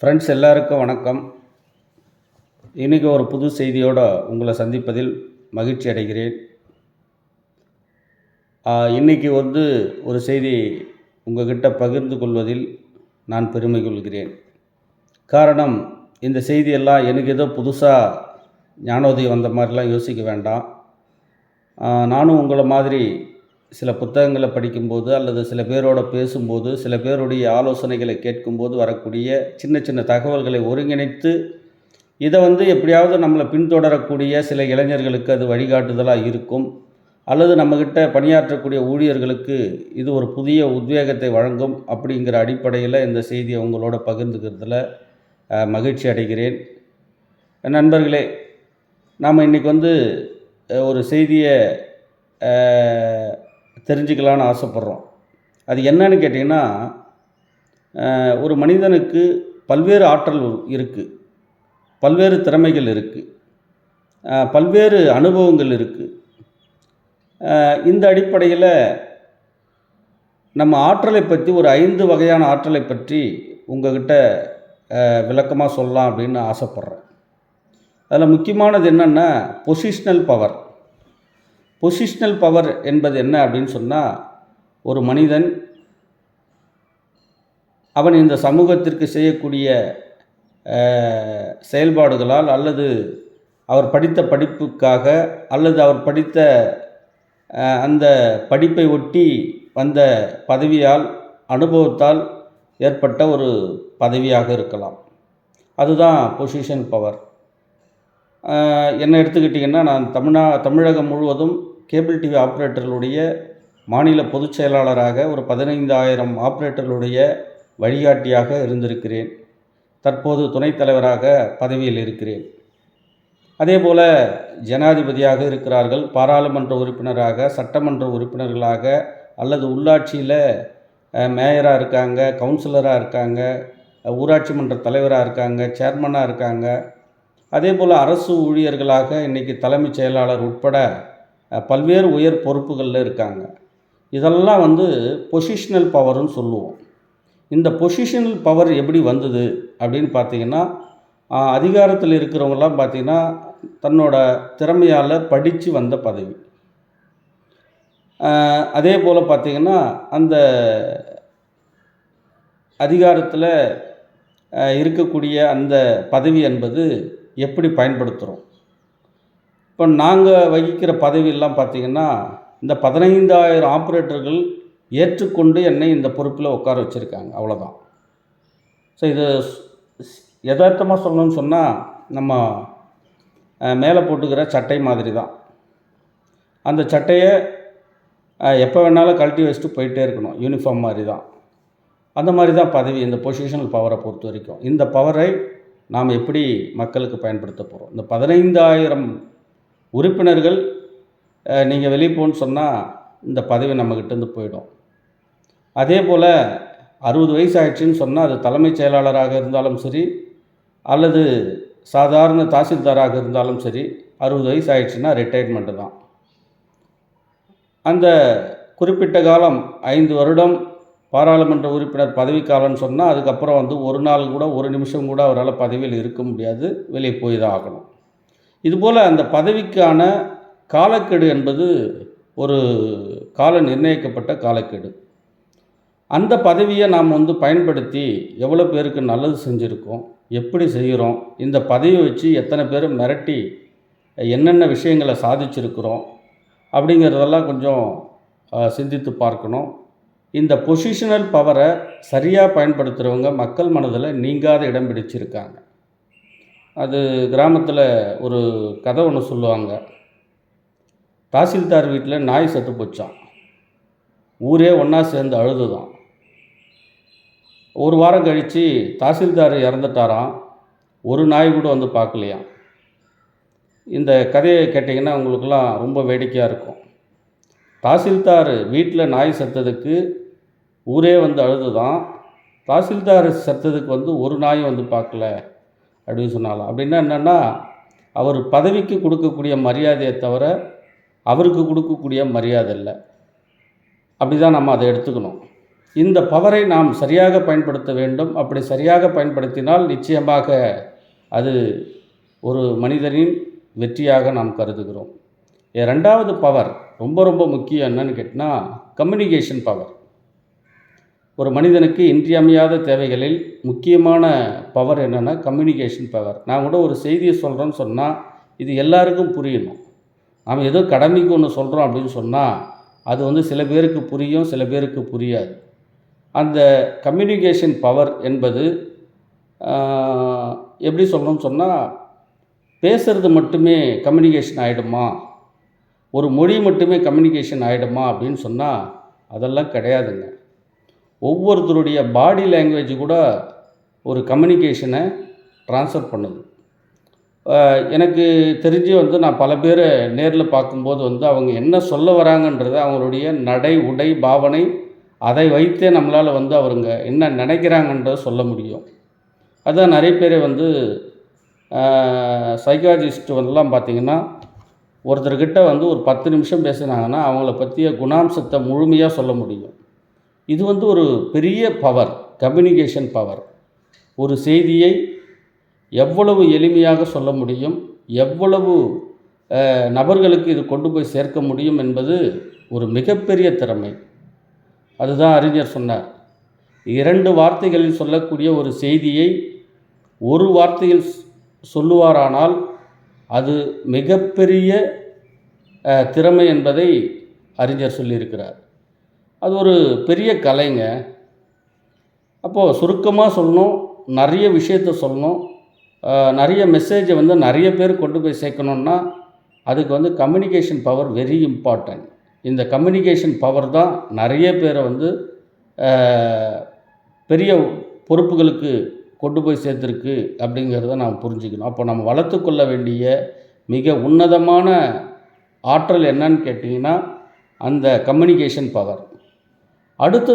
Friends எல்லாருக்கும் வணக்கம். இன்றைக்கி ஒரு புது செய்தியோடு உங்களை சந்திப்பதில் மகிழ்ச்சி அடைகிறேன். இன்றைக்கி ஒரு செய்தி உங்கள்கிட்ட பகிர்ந்து கொள்வதில் நான் பெருமை கொள்கிறேன். காரணம், இந்த செய்தியெல்லாம் எனக்கு ஏதோ புதுசாக ஞானோதயம் வந்த மாதிரிலாம் யோசிக்க வேண்டாம். நானும் உங்களை மாதிரி சில புத்தகங்களை படிக்கும்போது அல்லது சில பேரோட பேசும்போது, சில பேருடைய ஆலோசனைகளை கேட்கும்போது வரக்கூடிய சின்ன சின்ன தகவல்களை ஒருங்கிணைத்து இதை எப்படியாவது நம்மளை பின்தொடரக்கூடிய சில இளைஞர்களுக்கு அது வழிகாட்டுதலாக இருக்கும், அல்லது நம்மக்கிட்ட பணியாற்றக்கூடிய ஊழியர்களுக்கு இது ஒரு புதிய உத்வேகத்தை வழங்கும். அப்படிங்கிற அடிப்படையில் இந்த செய்தியை உங்களோட பகிர்ந்துக்கிறதுல மகிழ்ச்சி அடைகிறேன். நண்பர்களே, நாம் இன்றைக்கி ஒரு செய்தியை தெரிஞ்சுக்கலான்னு ஆசைப்பட்றோம். அது என்னன்னு கேட்டிங்கன்னா, ஒரு மனிதனுக்கு பல்வேறு ஆற்றல் இருக்குது, பல்வேறு திறமைகள் இருக்குது, பல்வேறு அனுபவங்கள் இருக்குது. இந்த அடிப்படையில் நம்ம ஆற்றலை பற்றி ஒரு 5 வகையான ஆற்றலை பற்றி உங்கள்கிட்ட விளக்கமாக சொல்லலாம் அப்படின்னு ஆசைப்பட்றேன். அதில் முக்கியமானது என்னென்னா பொசிஷ்னல் பவர். பொசிஷ்னல் பவர் என்பது என்ன அப்படின்னு சொன்னால், ஒரு மனிதன் அவன் இந்த சமூகத்திற்கு செய்யக்கூடிய செயல்பாடுகளால், அல்லது அவர் படித்த படிப்புக்காக, அல்லது அவர் படித்த அந்த படிப்பை ஒட்டி வந்த பதவியால், அனுபவத்தால் ஏற்பட்ட ஒரு பதவியாக இருக்கலாம். அதுதான் பொசிஷன் பவர். என்ன எடுத்துக்கிட்டிங்கன்னா, நான் தமிழகம் முழுவதும் கேபிள் டிவி ஆப்ரேட்டர்களுடைய மாநில பொதுச் செயலாளராக ஒரு 15,000 ஆப்ரேட்டர்களுடைய வழிகாட்டியாக இருந்திருக்கிறேன். தற்போது துணைத் தலைவராக பதவியில் இருக்கிறேன். அதே போல் ஜனாதிபதியாக இருக்கிறார்கள், பாராளுமன்ற உறுப்பினராக, சட்டமன்ற உறுப்பினர்களாக, அல்லது உள்ளாட்சியில் மேயராக இருக்காங்க, கவுன்சிலராக இருக்காங்க, ஊராட்சி மன்ற தலைவராக இருக்காங்க, சேர்மனாக இருக்காங்க. அதே போல் அரசு ஊழியர்களாக இன்றைக்கி தலைமைச் செயலாளர் உட்பட பல்வேறு உயர் பொறுப்புகளில் இருக்காங்க. இதெல்லாம் பொசிஷ்னல் பவர்னு சொல்லுவோம். இந்த பொசிஷனல் பவர் எப்படி வந்தது அப்படின்னு பார்த்திங்கன்னா, அதிகாரத்தில் இருக்கிறவங்களாம் பார்த்திங்கன்னா தன்னோட திறமையால் படித்து வந்த பதவி. அதே போல் பார்த்திங்கன்னா, அந்த அதிகாரத்தில் இருக்கக்கூடிய அந்த பதவி என்பது எப்படி பயன்படுத்துகிறோம். இப்போ நாங்கள் வகிக்கிற பதவியெல்லாம் பார்த்திங்கன்னா, இந்த 15,000 ஆப்ரேட்டர்கள் ஏற்றுக்கொண்டு என்னை இந்த பொறுப்பில் உட்கார வச்சுருக்காங்க, அவ்வளோதான். ஸோ இது யதார்த்தமாக சொல்லணும்னு சொன்னால், நம்ம மேலே போட்டுக்கிற சட்டை மாதிரி தான். அந்த சட்டையை எப்போ வேணாலும் கழட்டி வச்சுட்டு போயிட்டே இருக்கணும், யூனிஃபார்ம் மாதிரி தான். அந்த மாதிரி தான் பதவி, இந்த பொசிஷனல் பவரை பொறுத்த வரைக்கும். இந்த பவரை நாம் எப்படி மக்களுக்கு பயன்படுத்த போகிறோம். இந்த 15,000 உறுப்பினர்கள் நீங்கள் வெளியே போன்னு சொன்னால் இந்த பதவி நம்மக்கிட்டேருந்து போயிடும். அதே போல் 60 வயசு ஆயிடுச்சுன்னு சொன்னால், அது தலைமைச் செயலாளராக இருந்தாலும் சரி, அல்லது சாதாரண தாசில்தாராக இருந்தாலும் சரி, 60 வயசு ஆயிடுச்சுன்னா ரிட்டையர்மெண்ட்டு தான். அந்த குறிப்பிட்ட காலம் 5 வருடம் பாராளுமன்ற உறுப்பினர் பதவிக்காலம்னு சொன்னால், அதுக்கப்புறம் ஒரு நாள் கூட, ஒரு நிமிஷம் கூட அவரால் பதவியில் இருக்க முடியாது, வெளியே போய் தான் ஆகணும். இதுபோல் அந்த பதவிக்கான காலக்கெடு என்பது ஒரு கால நிர்ணயிக்கப்பட்ட காலக்கெடு. அந்த பதவியை நாம் பயன்படுத்தி எவ்வளோ பேருக்கு நல்லது செஞ்சுருக்கோம், எப்படி செய்கிறோம், இந்த பதவியை வச்சு எத்தனை பேர் மிரட்டி என்னென்ன விஷயங்களை சாதிச்சிருக்கிறோம் அப்படிங்கிறதெல்லாம் கொஞ்சம் சிந்தித்து பார்க்கணும். இந்த பொசிஷனல் பவரை சரியாக பயன்படுத்துகிறவங்க மக்கள் மனதில் நீங்காத இடம் பிடிச்சிருக்காங்க. அது கிராமத்தில் ஒரு கதை ஒன்று சொல்லுவாங்க. தாசில்தார் வீட்டில் நாய் செத்து போச்சான். ஊரே ஒன்றா சேர்ந்து அழுதுதான். ஒரு வாரம் கழித்து தாசில்தார் இறந்துட்டாராம். ஒரு நாய் கூட பார்க்கலையாம். இந்த கதையை கேட்டிங்கன்னா உங்களுக்கெல்லாம் ரொம்ப வேடிக்கையாக இருக்கும். தாசில்தார் வீட்டில் நாய் செத்ததுக்கு ஊரே அழுதுதான். தாசில்தார் செத்ததுக்கு ஒரு நாயும் பார்க்கல அப்படின்னு சொன்னாலாம். அப்படின்னா என்னென்னா, அவர் பதவிக்கு கொடுக்கக்கூடிய மரியாதையை தவிர அவருக்கு கொடுக்கக்கூடிய மரியாதை இல்லை. அப்படி தான் நம்ம அதை எடுத்துக்கணும். இந்த பவரை நாம் சரியாக பயன்படுத்த வேண்டும். அப்படி சரியாக பயன்படுத்தினால் நிச்சயமாக அது ஒரு மனிதனின் வெற்றியாக நாம் கருதுகிறோம். 2வது பவர் ரொம்ப ரொம்ப முக்கியம். என்னன்னு கேட்டால் கம்யூனிகேஷன் பவர். ஒரு மனிதனுக்கு இன்றியமையாத தேவைகளில் முக்கியமான பவர் என்னென்னா கம்யூனிகேஷன் பவர். நான் கூட ஒரு செய்தியை சொல்கிறேன்னு சொன்னால் இது எல்லாருக்கும் புரியணும். நாம் ஏதோ கடமைக்கு ஒன்று சொல்கிறோம் அப்படின்னு சொன்னால் அது சில பேருக்கு புரியும், சில பேருக்கு புரியாது. அந்த கம்யூனிகேஷன் பவர் என்பது எப்படி சொல்லணும்னு சொன்னால், பேசுகிறது மட்டுமே கம்யூனிகேஷன் ஆகிடுமா, ஒரு மொழி மட்டுமே கம்யூனிகேஷன் ஆகிடுமா அப்படின்னு சொன்னால் அதெல்லாம் கிடையாதுங்க. ஒவ்வொருத்தருடைய பாடி லாங்குவேஜ் கூட ஒரு கம்யூனிகேஷனை ட்ரான்ஸ்ஃபர் பண்ணுது. எனக்கு தெரிஞ்சு நான் பல பேரை நேரில் பார்க்கும்போது அவங்க என்ன சொல்ல வராங்கன்றதை அவங்களுடைய நடை, உடை, பாவனை அதை வைத்தே நம்மளால் அவருங்க என்ன நினைக்கிறாங்கன்றதை சொல்ல முடியும். அதான் நிறைய பேர் சைக்காலஜிஸ்ட் பார்த்திங்கன்னா ஒருத்தர்கிட்ட ஒரு 10 நிமிஷம் பேசுனாங்கன்னா அவங்கள பற்றிய குணாம்சத்தை முழுமையாக சொல்ல முடியும். இது ஒரு பெரிய பவர், கம்யூனிகேஷன் பவர். ஒரு செய்தியை எவ்வளவு எளிமையாக சொல்ல முடியும், எவ்வளவு நபர்களுக்கு இது கொண்டு போய் சேர்க்க முடியும் என்பது ஒரு மிகப்பெரிய திறமை. அதுதான் அறிஞர் சொன்னார், 2 வார்த்தைகளில் சொல்லக்கூடிய ஒரு செய்தியை ஒரு வார்த்தையில் சொல்லுவாரானால் அது மிகப்பெரிய திறமை என்பதை அறிஞர் சொல்லியிருக்கிறார். அது ஒரு பெரிய கலைங்க. அப்போது சுருக்கமாக சொல்லணும், நிறைய விஷயத்த சொல்லணும், நிறைய மெசேஜை நிறைய பேர் கொண்டு போய் சேர்க்கணுன்னா அதுக்கு கம்யூனிகேஷன் பவர் வெரி இம்பார்ட்டன்ட். இந்த கம்யூனிகேஷன் பவர் தான் நிறைய பேரை பெரிய பொறுப்புகளுக்கு கொண்டு போய் சேர்த்துருக்கு அப்படிங்கிறத நாம் புரிஞ்சுக்கணும். அப்போ நம்ம வளர்த்து கொள்ள வேண்டிய மிக உன்னதமான ஆற்றல் என்னன்னு கேட்டிங்கன்னா அந்த கம்யூனிகேஷன் பவர். அடுத்தது